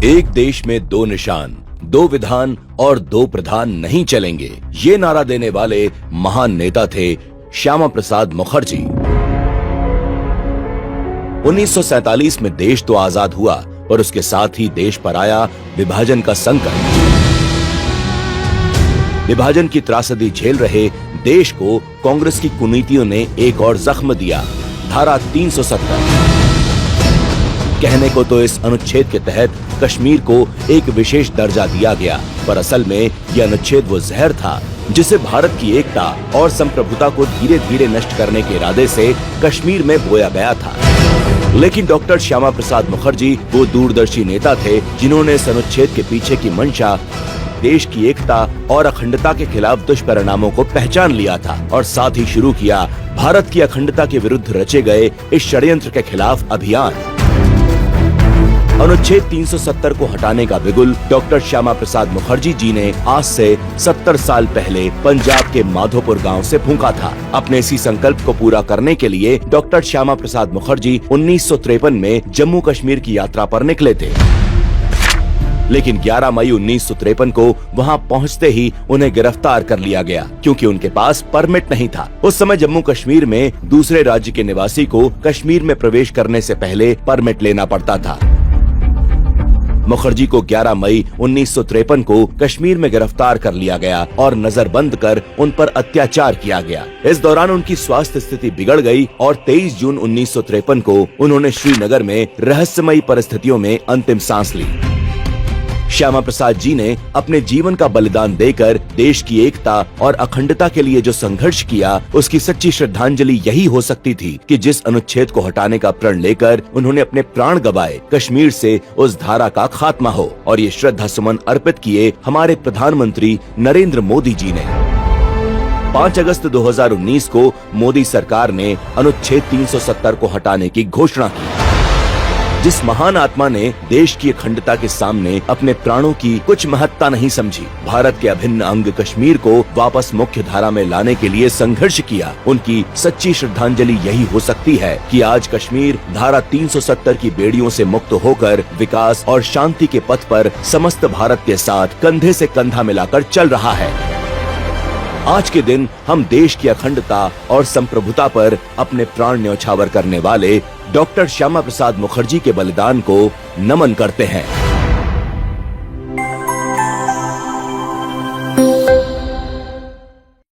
एक देश में दो निशान, दो विधान और दो प्रधान नहीं चलेंगे, ये नारा देने वाले महान नेता थे श्यामा प्रसाद मुखर्जी। 1947 में देश तो आजाद हुआ और उसके साथ ही देश पर आया विभाजन का संकट। विभाजन की त्रासदी झेल रहे देश को कांग्रेस की कुनीतियों ने एक और जख्म दिया, धारा 370। कहने को तो इस अनुच्छेद के तहत कश्मीर को एक विशेष दर्जा दिया गया, पर असल में यह अनुच्छेद वो जहर था जिसे भारत की एकता और संप्रभुता को धीरे धीरे नष्ट करने के इरादे से कश्मीर में बोया गया था। लेकिन डॉक्टर श्यामा प्रसाद मुखर्जी वो दूरदर्शी नेता थे जिन्होंने इस अनुच्छेद के पीछे की मंशा, देश की एकता और अखंडता के खिलाफ दुष्परिणामों को पहचान लिया था और साथ ही शुरू किया भारत की अखंडता के विरुद्ध रचे गए इस षड्यंत्र के खिलाफ अभियान। अनुच्छेद 370 को हटाने का बिगुल डॉक्टर श्यामा प्रसाद मुखर्जी जी ने आज से 70 साल पहले पंजाब के माधोपुर गांव से फूंका था। अपने इसी संकल्प को पूरा करने के लिए डॉक्टर श्यामा प्रसाद मुखर्जी 1953 में जम्मू कश्मीर की यात्रा पर निकले थे। लेकिन 11 मई 1953 को वहां पहुंचते ही उन्हें गिरफ्तार कर लिया गया, क्योंकि उनके पास परमिट नहीं था। उस समय जम्मू कश्मीर में दूसरे राज्य के निवासी को कश्मीर में प्रवेश करने से पहले परमिट लेना पड़ता था। मुखर्जी को 11 मई 1953 को कश्मीर में गिरफ्तार कर लिया गया और नजरबंद कर उन पर अत्याचार किया गया। इस दौरान उनकी स्वास्थ्य स्थिति बिगड़ गई और 23 जून 1953 को उन्होंने श्रीनगर में रहस्यमयी परिस्थितियों में अंतिम सांस ली। श्यामा प्रसाद जी ने अपने जीवन का बलिदान देकर देश की एकता और अखंडता के लिए जो संघर्ष किया, उसकी सच्ची श्रद्धांजलि यही हो सकती थी कि जिस अनुच्छेद को हटाने का प्रण लेकर उन्होंने अपने प्राण गंवाए, कश्मीर से उस धारा का खात्मा हो। और ये श्रद्धा सुमन अर्पित किए हमारे प्रधानमंत्री नरेंद्र मोदी जी ने। 5 अगस्त 2019 को मोदी सरकार ने अनुच्छेद 370 को हटाने की घोषणा की। जिस महान आत्मा ने देश की अखंडता के सामने अपने प्राणों की कुछ महत्ता नहीं समझी, भारत के अभिन्न अंग कश्मीर को वापस मुख्य धारा में लाने के लिए संघर्ष किया, उनकी सच्ची श्रद्धांजलि यही हो सकती है कि आज कश्मीर धारा 370 की बेड़ियों से मुक्त होकर विकास और शांति के पथ पर समस्त भारत के साथ कंधे से कंधा मिलाकर चल रहा है। आज के दिन हम देश की अखंडता और संप्रभुता पर अपने प्राण न्यौछावर करने वाले डॉक्टर श्यामा प्रसाद मुखर्जी के बलिदान को नमन करते हैं।